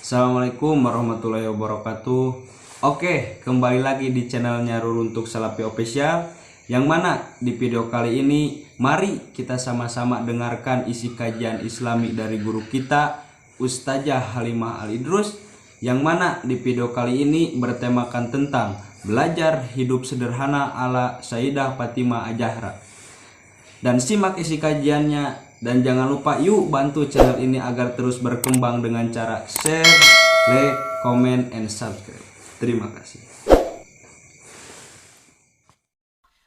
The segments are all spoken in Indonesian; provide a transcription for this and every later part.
Assalamualaikum warahmatullahi wabarakatuh. Oke, kembali lagi di channelnya Ruruntuk Salafi Official. Yang mana di video kali ini mari kita sama-sama dengarkan isi kajian Islami dari guru kita Ustazah Halimah Al Idrus. Yang mana di video kali ini bertemakan tentang belajar hidup sederhana ala Sayyidah Fatimah Ajahra. Dan simak isi kajiannya. Dan jangan lupa yuk bantu channel ini agar terus berkembang dengan cara share, like, comment, and subscribe. Terima kasih.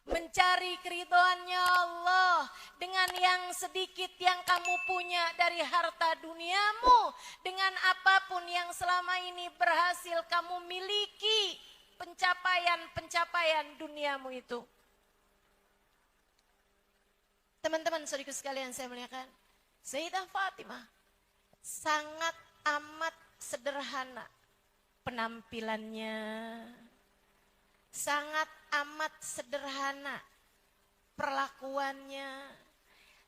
Mencari keridhoannya Allah dengan yang sedikit yang kamu punya dari harta duniamu, dengan apapun yang selama ini berhasil kamu miliki, pencapaian duniamu itu. Teman-teman saudaraku sekalian saya muliakan, Sayyidah Fatimah sangat amat sederhana penampilannya, sangat amat sederhana perlakuannya,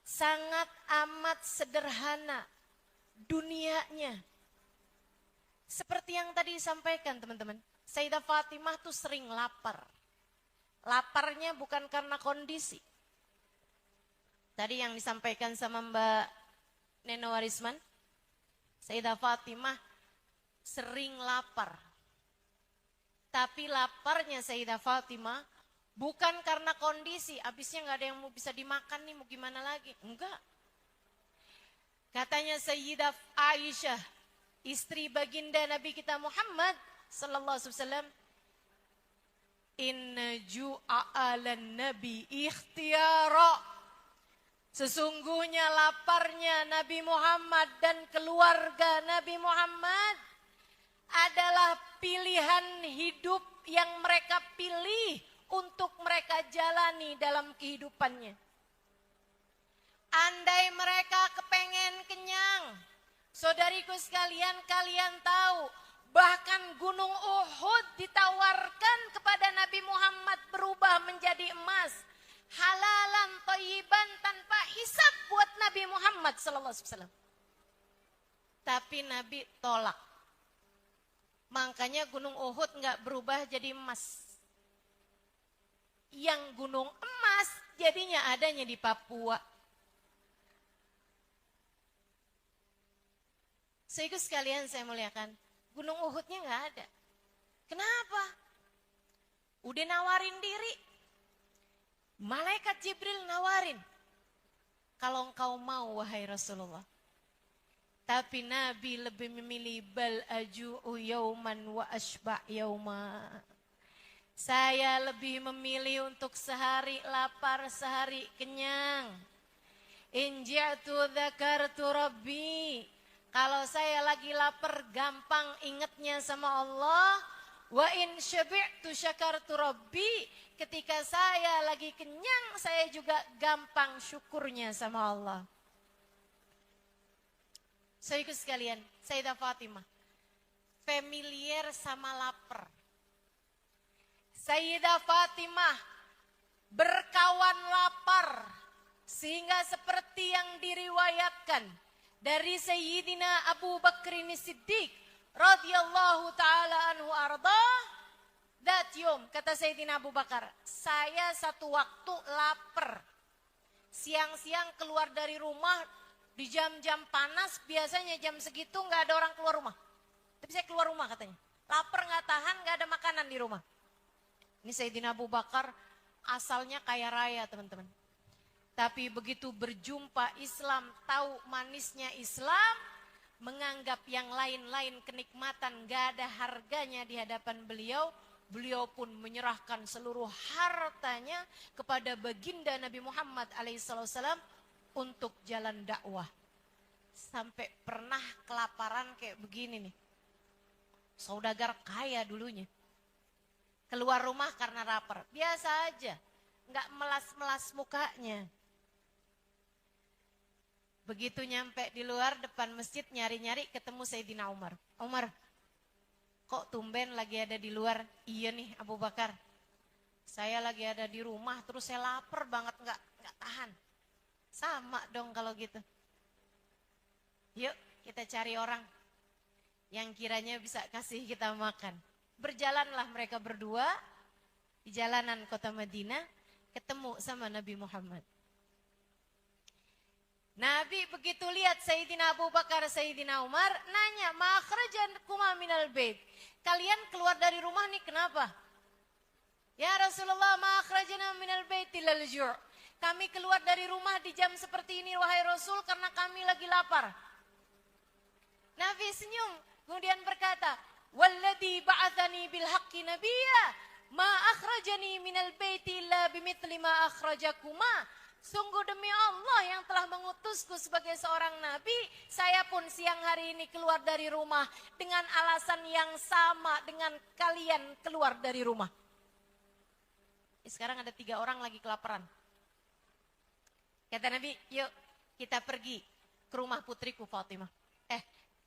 sangat amat sederhana dunianya. Seperti yang tadi disampaikan teman-teman, Sayyidah Fatimah tuh sering lapar. Laparnya bukan karena kondisi. Tadi yang disampaikan sama Mbak Neno Warisman, Sayyidah Fatimah sering lapar. Tapi laparnya Sayyidah Fatimah bukan karena kondisi, habisnya nggak ada yang mau bisa dimakan nih, mau gimana lagi? Enggak. Katanya Sayyidah Aisyah, istri baginda Nabi kita Muhammad sallallahu alaihi wasallam, inna ju'a 'alan nabi ikhtiyara. Sesungguhnya laparnya Nabi Muhammad dan keluarga Nabi Muhammad adalah pilihan hidup yang mereka pilih untuk mereka jalani dalam kehidupannya. Andai mereka kepengen kenyang, saudariku sekalian, kalian tahu, bahkan gunung Uhud ditawarkan kepada Nabi Muhammad berubah menjadi emas. Halalan thayyiban tanpa hisab buat Nabi Muhammad sallallahu alaihi wasallam. Tapi Nabi tolak. Makanya gunung Uhud enggak berubah jadi emas. Yang gunung emas jadinya adanya di Papua. Saudaraku sekalian saya muliakan, gunung Uhudnya enggak ada. Kenapa? Udah nawarin diri. Malaikat Jibril nawarin, kalau engkau mau wahai Rasulullah. Tapi Nabi lebih memilih bal aju'u yauman wa ashba' yauma. Saya lebih memilih untuk sehari lapar, sehari kenyang. In ji'tu dzakartu rabbi. Kalau saya lagi lapar gampang ingatnya sama Allah. Wa in syabi'tu syakartu rabbi. Ketika saya lagi kenyang, saya juga gampang syukurnya sama Allah. Saudaraku sekalian, Sayyidah Fatimah familiar sama lapar. Sayyidah Fatimah berkawan lapar, sehingga seperti yang diriwayatkan dari Sayyidina Abu Bakrin Siddiq radhiyallahu taala anhu ardah. Datyum, kata Sayyidina Abu Bakar, saya satu waktu lapar. Siang-siang keluar dari rumah di jam-jam panas, biasanya jam segitu nggak ada orang keluar rumah. Tapi saya keluar rumah katanya. Lapar nggak tahan, nggak ada makanan di rumah. Ini Sayyidina Abu Bakar asalnya kaya raya teman-teman. Tapi begitu berjumpa Islam, tahu manisnya Islam, menganggap yang lain-lain kenikmatan nggak ada harganya di hadapan beliau. Beliau pun menyerahkan seluruh hartanya kepada baginda Nabi Muhammad alaihissalam untuk jalan dakwah. Sampai pernah kelaparan kayak begini nih. Saudagar kaya dulunya. Keluar rumah karena lapar. Biasa aja. Nggak melas-melas mukanya. Begitu nyampe di luar depan masjid nyari-nyari ketemu Sayyidina Umar. Umar, kok tumben lagi ada di luar? Iya nih Abu Bakar, saya lagi ada di rumah terus saya lapar banget, nggak tahan. Sama dong kalau gitu. Yuk kita cari orang. yang kiranya bisa kasih kita makan. Berjalanlah mereka berdua di jalanan kota Madinah, ketemu sama Nabi Muhammad. Nabi begitu lihat Sayyidina Abu Bakar, Sayyidina Umar, nanya, "Ma akhrajakuma minal bait?" Kalian keluar dari rumah nih kenapa? "Ya Rasulullah, ma akhrajana minal bait illal ju'." Kami keluar dari rumah di jam seperti ini wahai Rasul karena kami lagi lapar. Nabi senyum, kemudian berkata, "Walladzi ba'atsani bil haqqi nabiyya, ma akhrajani minal bait illa bimithli ma akhrajakuma." Sungguh demi Allah yang telah mengutusku sebagai seorang nabi, saya pun siang hari ini keluar dari rumah dengan alasan yang sama dengan kalian keluar dari rumah. Sekarang ada 3 orang lagi kelaparan. Kata Nabi, "Yuk kita pergi ke rumah putriku Fatimah.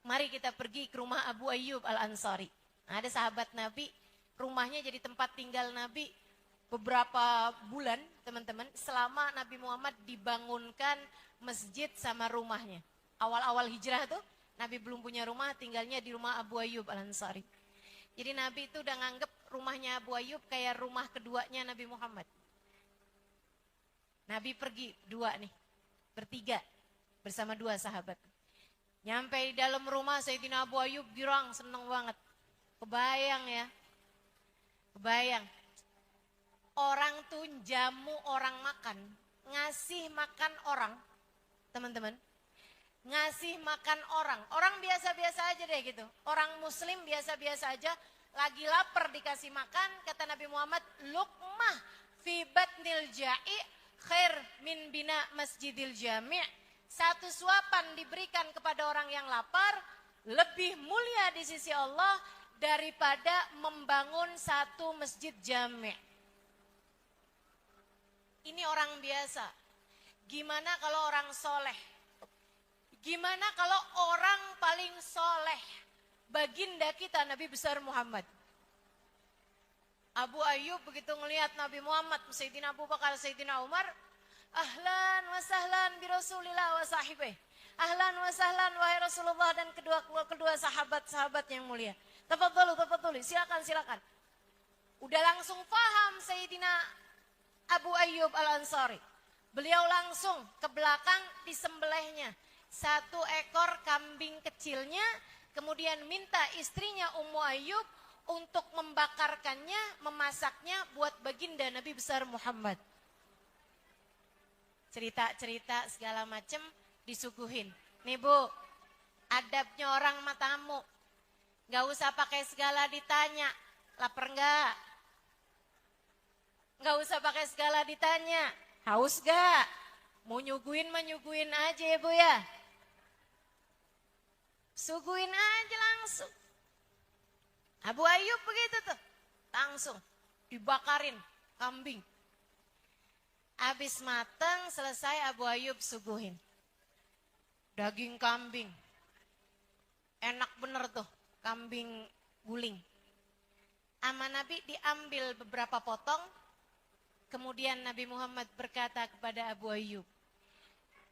Mari kita pergi ke rumah Abu Ayyub Al-Ansari." Ada sahabat Nabi, rumahnya jadi tempat tinggal Nabi beberapa bulan, teman-teman, selama Nabi Muhammad dibangunkan masjid sama rumahnya. Awal-awal hijrah tuh, Nabi belum punya rumah, tinggalnya di rumah Abu Ayyub Al-Ansari. Jadi Nabi itu udah nganggep rumahnya Abu Ayyub kayak rumah keduanya Nabi Muhammad. Nabi pergi 2 nih, bertiga, bersama 2 sahabat. Nyampe di dalam rumah Sayyidina Abu Ayyub girang, seneng banget. Kebayang ya, kebayang. Orang tuh jamu orang makan, ngasih makan orang, teman-teman. Ngasih makan orang, orang biasa-biasa aja deh gitu. Orang muslim biasa-biasa aja, lagi lapar dikasih makan, kata Nabi Muhammad, "Luqmah fi batnil ja'i khair min bina masjidil jami'." Satu suapan diberikan kepada orang yang lapar, lebih mulia di sisi Allah daripada membangun satu masjid jami'. Ini orang biasa. Gimana kalau orang soleh? Gimana kalau orang paling soleh? Baginda kita Nabi besar Muhammad. Abu Ayyub begitu ngelihat Nabi Muhammad, Sayyidina Abu Bakar, Sayyidina Umar, "Ahlan wa sahlan bi Rasulillah wa sahibih." Ahlan wa sahlan wahai Rasulullah dan kedua sahabat-sahabat yang mulia. Tafadhalu, silakan. Udah langsung paham Sayyidina Abu Ayyub Al-Ansari. Beliau langsung ke belakang disembelihnya 1 ekor kambing kecilnya, kemudian minta istrinya Ummu Ayyub untuk membakarkannya, memasaknya buat baginda Nabi besar Muhammad. Cerita-cerita segala macam disuguhin. Nih Bu, adabnya orang sama tamu. Gak usah pakai segala ditanya, lapar enggak? Gak usah pakai segala ditanya, haus gak? Mau nyuguhin mah nyuguhin aja ya Bu ya. Suguhin aja langsung. Abu Ayyub begitu tuh, langsung dibakarin kambing. Habis mateng selesai Abu Ayyub suguhin. Daging kambing, enak bener tuh, kambing guling. Ama Nabi diambil beberapa potong. Kemudian Nabi Muhammad berkata kepada Abu Ayyub,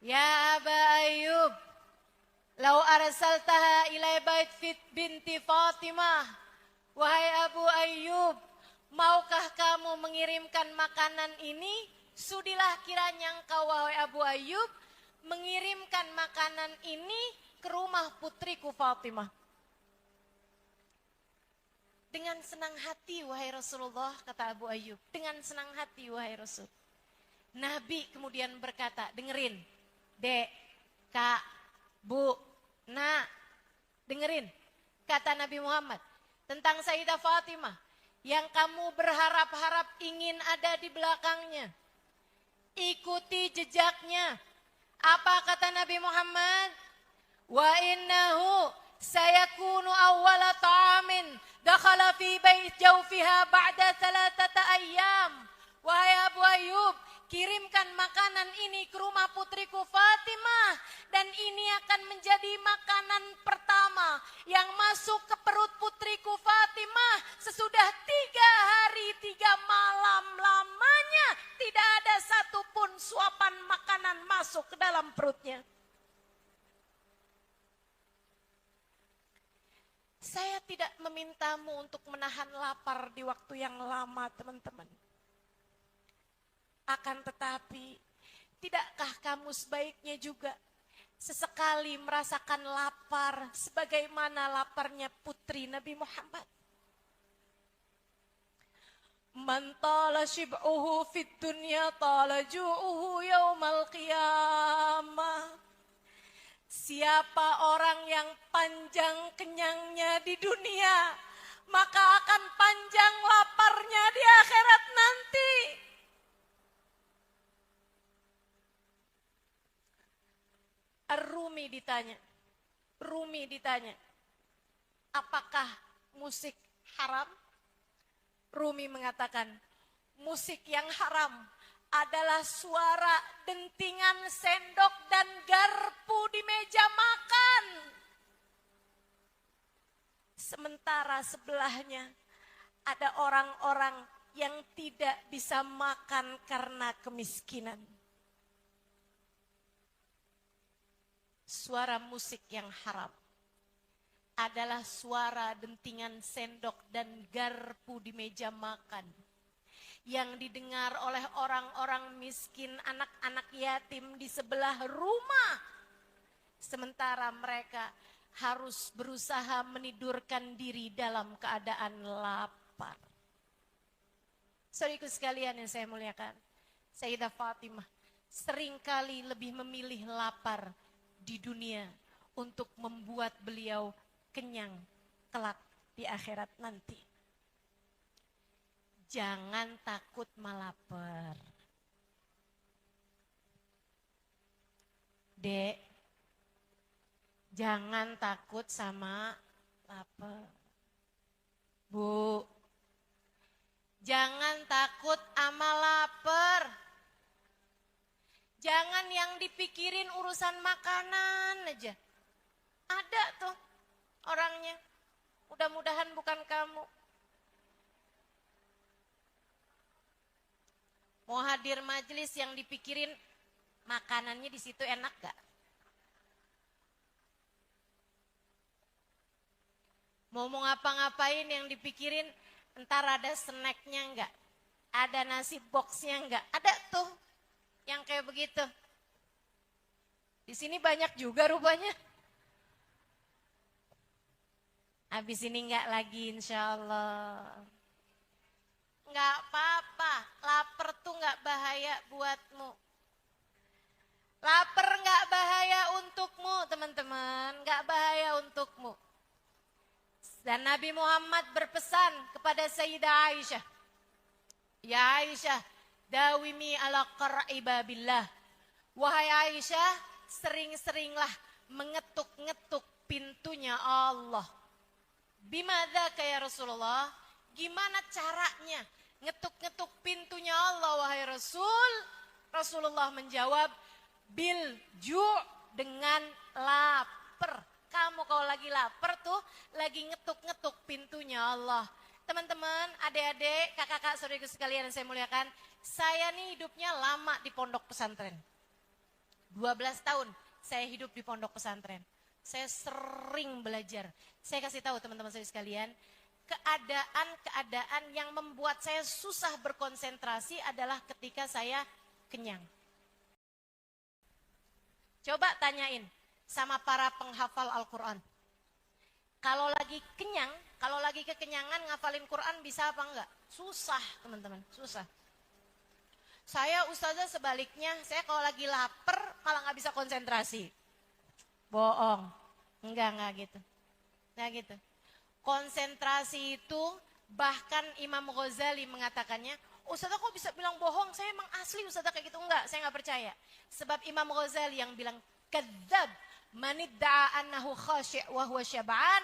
"Ya Aba Ayyub, lau arsaltaha ilai bait binti Fatimah." Wahai Abu Ayyub, maukah kamu mengirimkan makanan ini? Sudilah kiranya engkau wahai Abu Ayyub mengirimkan makanan ini ke rumah putriku Fatimah. Dengan senang hati wahai Rasulullah, kata Abu Ayyub. Dengan senang hati wahai Rasul. Nabi kemudian berkata, dengerin. Dek, Kak, Bu, Nak, dengerin. Kata Nabi Muhammad tentang Sayyidah Fatimah. Yang kamu berharap-harap ingin ada di belakangnya. Ikuti jejaknya. Apa kata Nabi Muhammad? Wa innahu sayakunu awwala ta'amin dakhala fi bait jawfiha ba'da 3 ayyam. Wahai Abu Ayyub, kirimkan makanan ini ke rumah putriku Fatimah dan ini akan menjadi makanan pertama yang masuk ke perut putriku Fatimah sesudah 3 hari 3 malam lamanya tidak ada satupun suapan makanan masuk ke dalam perutnya. Saya tidak memintamu untuk menahan lapar di waktu yang lama, teman-teman. Akan tetapi, tidakkah kamu sebaiknya juga sesekali merasakan lapar sebagaimana laparnya putri Nabi Muhammad? Man tala shib'uhu fid dunya tala ju'uhu yaumal qiyamah. Siapa orang yang panjang kenyangnya di dunia, maka akan panjang laparnya di akhirat nanti. Rumi ditanya, apakah musik haram? Rumi mengatakan, musik yang haram adalah suara dentingan sendok dan garpu di meja makan. Sementara sebelahnya ada orang-orang yang tidak bisa makan karena kemiskinan. Suara musik yang haram adalah suara dentingan sendok dan garpu di meja makan yang didengar oleh orang-orang miskin, anak-anak yatim di sebelah rumah. Sementara mereka harus berusaha menidurkan diri dalam keadaan lapar. Saudaraku sekalian yang saya muliakan, Sayyidah Fatimah seringkali lebih memilih lapar di dunia untuk membuat beliau kenyang kelak di akhirat nanti. Jangan takut malaper. Dek, jangan takut sama lapar. Bu, jangan takut sama lapar. Jangan yang dipikirin urusan makanan aja. Ada tuh orangnya. Mudah-mudahan bukan kamu. Mau hadir majelis yang dipikirin makanannya di situ enak gak? Mau ngapa-ngapain yang dipikirin entar ada snacknya enggak? Ada nasi boxnya enggak? Ada tuh yang kayak begitu. Di sini banyak juga rupanya. Habis ini enggak lagi insya Allah. Enggak apa-apa, lapar tuh enggak bahaya buatmu. Lapar enggak bahaya untukmu teman-teman, enggak bahaya untukmu. Dan Nabi Muhammad berpesan kepada Sayyidah Aisyah. Ya Aisyah, dawimi ala qar'i babillah. Wahai Aisyah, sering-seringlah mengetuk-ngetuk pintunya Allah. Bimadzaka ya Rasulullah? Gimana caranya ngetuk-ngetuk pintunya Allah wahai Rasul? Rasulullah menjawab, bil ju' dengan lapar. Kamu kalau lagi lapar tuh lagi ngetuk-ngetuk pintunya Allah. Teman-teman, adik-adik, kakak-kakak, saudara sekalian yang saya muliakan, saya nih hidupnya lama di pondok pesantren. 12 tahun saya hidup di pondok pesantren. Saya sering belajar. Saya kasih tahu teman-teman saya sekalian, keadaan yang membuat saya susah berkonsentrasi adalah ketika saya kenyang. Coba tanyain sama para penghafal Al-Quran. Kalau lagi kenyang, kalau lagi kekenyangan ngafalin Quran bisa apa enggak? Susah teman-teman, susah. Saya ustazah sebaliknya, saya kalau lagi lapar malah nggak bisa konsentrasi. Bohong, enggak gitu. Enggak gitu. Konsentrasi itu bahkan Imam Ghazali mengatakannya, ustazah kok bisa bilang bohong, saya emang asli ustazah kayak gitu. Enggak, saya nggak percaya. Sebab Imam Ghazali yang bilang, kadzab manidda'a annahu khashi' wa huwa syab'an.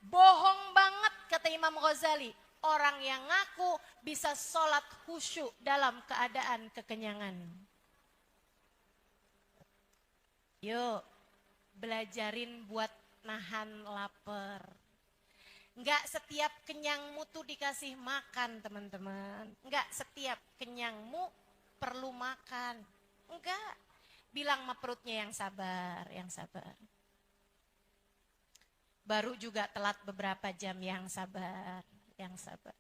Bohong banget kata Imam Ghazali, orang yang ngaku bisa sholat khusyuk dalam keadaan kekenyangan. Yuk, belajarin buat nahan lapar. Enggak setiap kenyangmu tuh dikasih makan teman-teman. Enggak setiap kenyangmu perlu makan. Enggak. Bilang sama perutnya yang sabar, yang sabar. Baru juga telat beberapa jam, yang sabar, yang sabar.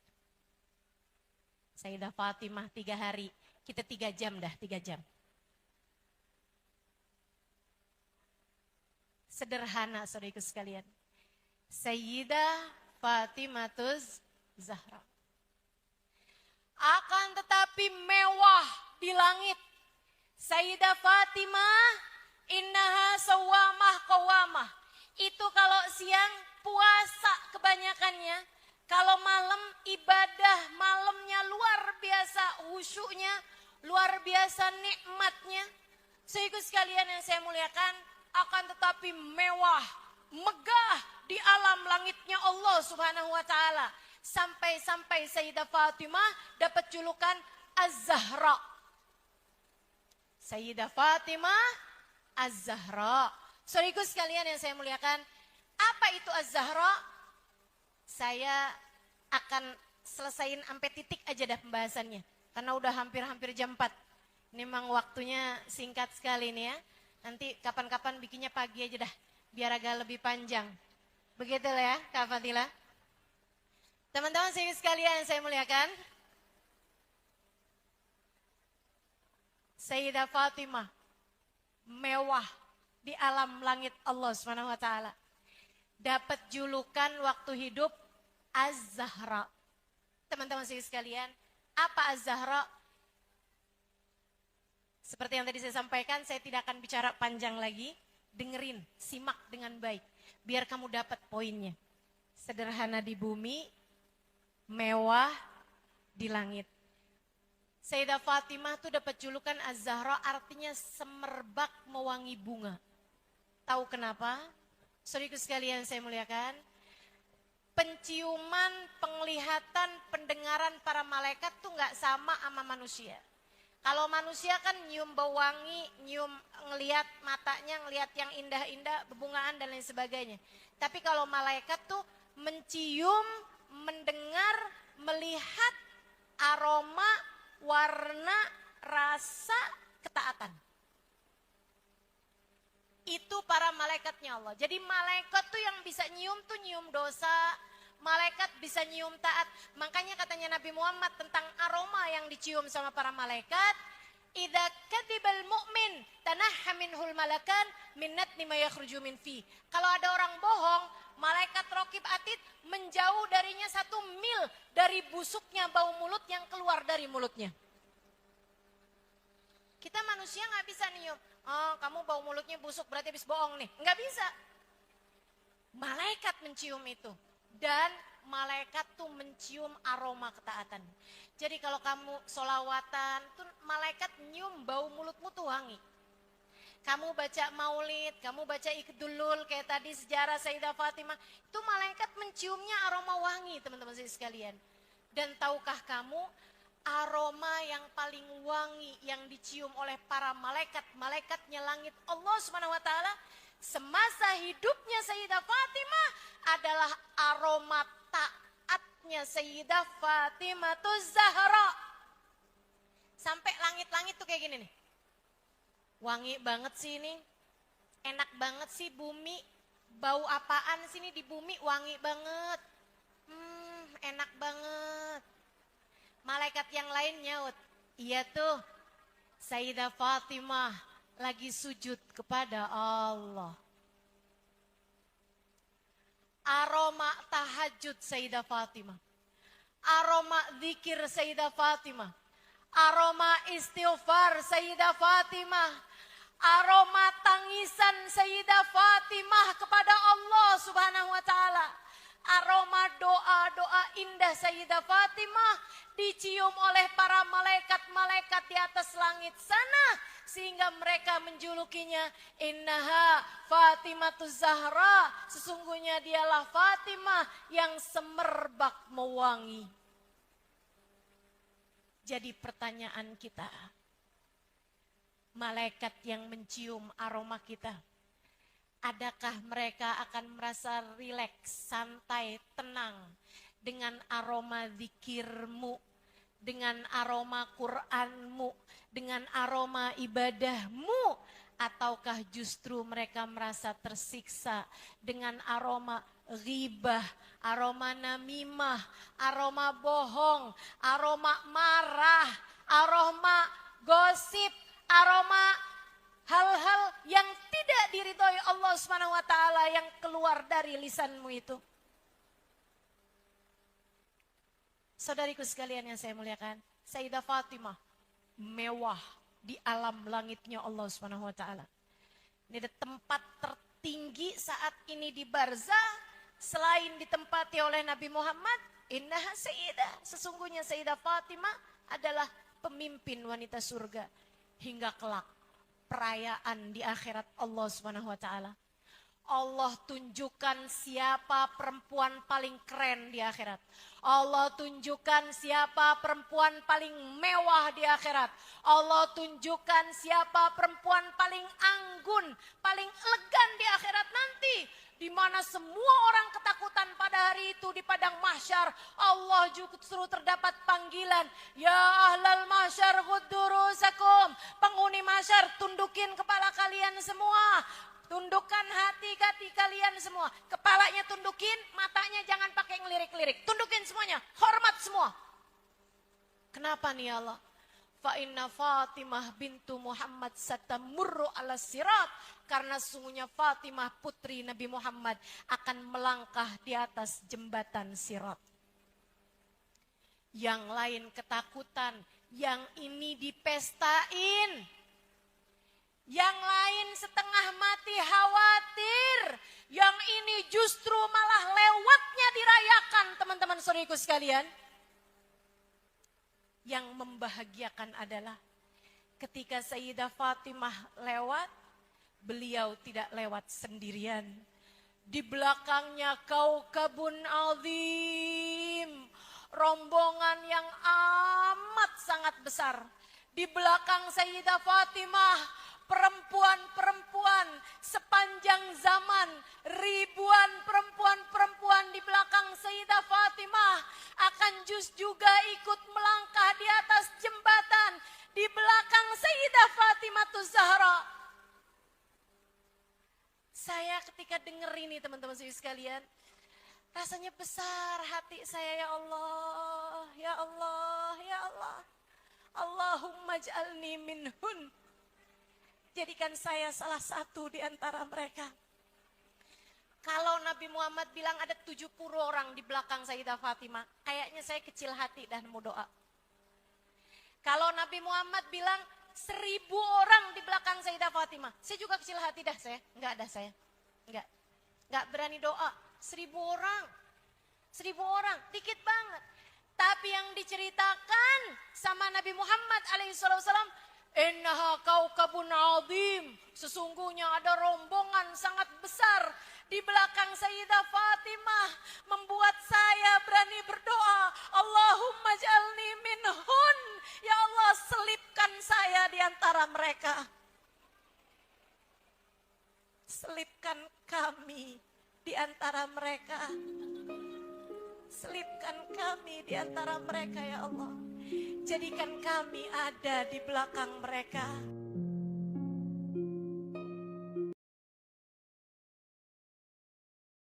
Sayyidah Fatimah 3 hari, kita 3 jam dah, 3 jam. Sederhana saudaraku sekalian. Sayyidah Fatimatuz Zahra. Akan tetapi mewah di langit. Sayyidah Fatimah innaha sawamah qawamah. Itu kalau siang puasa kebanyakannya. Kalau malam ibadah malamnya luar biasa khusyuknya, luar biasa nikmatnya. Saudaraku sekalian yang saya muliakan, akan tetapi mewah, megah di alam langitnya Allah Subhanahu wa taala. Sampai-sampai Sayyidah Fatimah dapat julukan Az-Zahra. Sayyidah Fatimah Az-Zahra. Saudaraku sekalian yang saya muliakan, apa itu Az-Zahra? Saya akan selesain sampai titik aja dah pembahasannya. Karena udah hampir-hampir jam 4. Ini memang waktunya singkat sekali nih ya. Nanti kapan-kapan bikinnya pagi aja dah. Biar agak lebih panjang. Begitu lah ya Kak Fadila. Teman-teman sekalian yang saya muliakan. Sayyidah Fatimah mewah di alam langit Allah Subhanahu wa taala. Dapat julukan waktu hidup Az-Zahra. Teman-teman sekalian, apa Az-Zahra? Seperti yang tadi saya sampaikan, saya tidak akan bicara panjang lagi. Dengerin, simak dengan baik. Biar kamu dapat poinnya. Sederhana di bumi, mewah di langit. Sayyidah Fatimah tuh dapat julukan Az-Zahra, artinya semerbak mewangi bunga. Tahu kenapa? Saudaraku sekalian saya muliakan. Penciuman, penglihatan, pendengaran para malaikat tuh nggak sama manusia. Kalau manusia kan nyium bau wangi, nyium ngelihat matanya, ngelihat yang indah-indah, bebungaan dan lain sebagainya. Tapi kalau malaikat tuh mencium, mendengar, melihat aroma, warna, rasa, ketaatan. Itu para malaikatnya Allah. Jadi malaikat tuh yang bisa nyium tuh nyium dosa, malaikat bisa nyium taat. Makanya katanya Nabi Muhammad tentang aroma yang dicium sama para malaikat, idza kadzibal mu'min tanahha minhul malakan minnat lima yakhruju min fi. Kalau ada orang bohong, malaikat raqib atid menjauh darinya 1 mil dari busuknya bau mulut yang keluar dari mulutnya. Kita manusia nggak bisa niup. Oh, kamu bau mulutnya busuk berarti habis bohong nih. Nggak bisa. Malaikat mencium itu. Dan malaikat tuh mencium aroma ketaatan. Jadi kalau kamu solawatan, tuh malaikat nyium bau mulutmu tuh wangi. Kamu baca maulid, kamu baca ikdulul kayak tadi sejarah Sayyidah Fatimah. Itu malaikat menciumnya aroma wangi teman-teman sekalian. Dan tahukah kamu aroma yang paling wangi yang dicium oleh para malaikatnya langit Allah Subhanahu wa taala semasa hidupnya Sayyidah Fatimah adalah aroma taatnya Sayyidah Fatimatuz Zahra. Sampai langit-langit tuh kayak gini nih. Wangi banget sih ini. Enak banget sih bumi. Bau apaan sih ini di bumi wangi banget. Enak banget. Malaikat yang lain nyaut, iya tuh Sayyidah Fatimah lagi sujud kepada Allah. Aroma tahajud Sayyidah Fatimah. Aroma zikir Sayyidah Fatimah. Aroma istighfar Sayyidah Fatimah. Aroma tangisan Sayyidah Fatimah kepada Allah Subhanahu wa taala. Aroma doa-doa indah Sayyidah Fatimah dicium oleh para malaikat-malaikat di atas langit sana sehingga mereka menjulukinya innaha Fatimatuz Zahra, sesungguhnya dialah Fatimah yang semerbak mewangi. Jadi pertanyaan kita, malaikat yang mencium aroma kita, adakah mereka akan merasa rileks, santai, tenang dengan aroma zikirmu, dengan aroma Qur'anmu, dengan aroma ibadahmu? Ataukah justru mereka merasa tersiksa dengan aroma ghibah, aroma namimah, aroma bohong, aroma marah, aroma gosip, aroma hal-hal yang tidak diridhoi Allah Subhanahu wa taala yang keluar dari lisanmu itu. Saudariku sekalian yang saya muliakan, Sayyidah Fatimah mewah di alam langitnya Allah Subhanahu wa taala. Ini ada tempat tertinggi saat ini di barzah selain ditempati oleh Nabi Muhammad. Innaha sayyidah, sesungguhnya Sayyidah Fatimah adalah pemimpin wanita surga hingga kelak perayaan di akhirat Allah Subhanahu wa taala. Allah tunjukkan siapa perempuan paling keren di akhirat. Allah tunjukkan siapa perempuan paling mewah di akhirat. Allah tunjukkan siapa perempuan paling anggun, paling elegan di akhirat nanti. Di mana semua orang ketakutan pada hari itu di padang mahsyar. Allah justru terdapat panggilan. Ya ahlal mahsyar ghuddurusakum. Penghuni mahsyar, tundukin kepala kalian semua. Tundukkan hati kalian semua. Kepalanya tundukin, matanya jangan pakai ngelirik-lirik. Tundukin semuanya, hormat semua. Kenapa nih Allah? Fa inna Fatimah bintu Muhammad satamurru ala sirat. Karena sungguhnya Fatimah putri Nabi Muhammad akan melangkah di atas jembatan sirat. Yang lain ketakutan, yang ini dipestain. Yang lain setengah mati khawatir. Yang ini justru malah lewatnya dirayakan, teman-teman saudariku sekalian. Yang membahagiakan adalah ketika Sayyidah Fatimah lewat, beliau tidak lewat sendirian. Di belakangnya kaukabun azim, rombongan yang amat sangat besar. Di belakang Sayyidah Fatimah, perempuan-perempuan sepanjang zaman, ribuan perempuan-perempuan di belakang Sayyidah Fatimah akan juga ikut melangkah di atas jembatan di belakang Sayyidah Fatimah Zahra. Saya ketika dengar ini teman-teman sekalian, rasanya besar hati saya, ya Allah, ya Allah, ya Allah. Allahumma ij'alni minhun. Jadikan saya salah satu di antara mereka. Kalau Nabi Muhammad bilang ada 70 orang di belakang Sayyidah Fatimah, kayaknya saya kecil hati dan mau doa. Kalau Nabi Muhammad bilang 1000 orang di belakang Sayyidah Fatimah, saya juga kecil hati dah saya. Enggak ada saya. Enggak berani doa. 1000 orang. 1000 orang, dikit banget. Tapi yang diceritakan sama Nabi Muhammad alaihissalam, innaha kaukabun azim. Sesungguhnya ada rombongan sangat besar di belakang Sayyidah Fatimah, membuat saya berani berdoa, Allahumma ij'alni minhun. Ya Allah, selipkan saya di antara mereka. Selipkan kami di antara mereka. Selipkan kami di antara mereka, ya Allah. Jadikan kami ada di belakang mereka.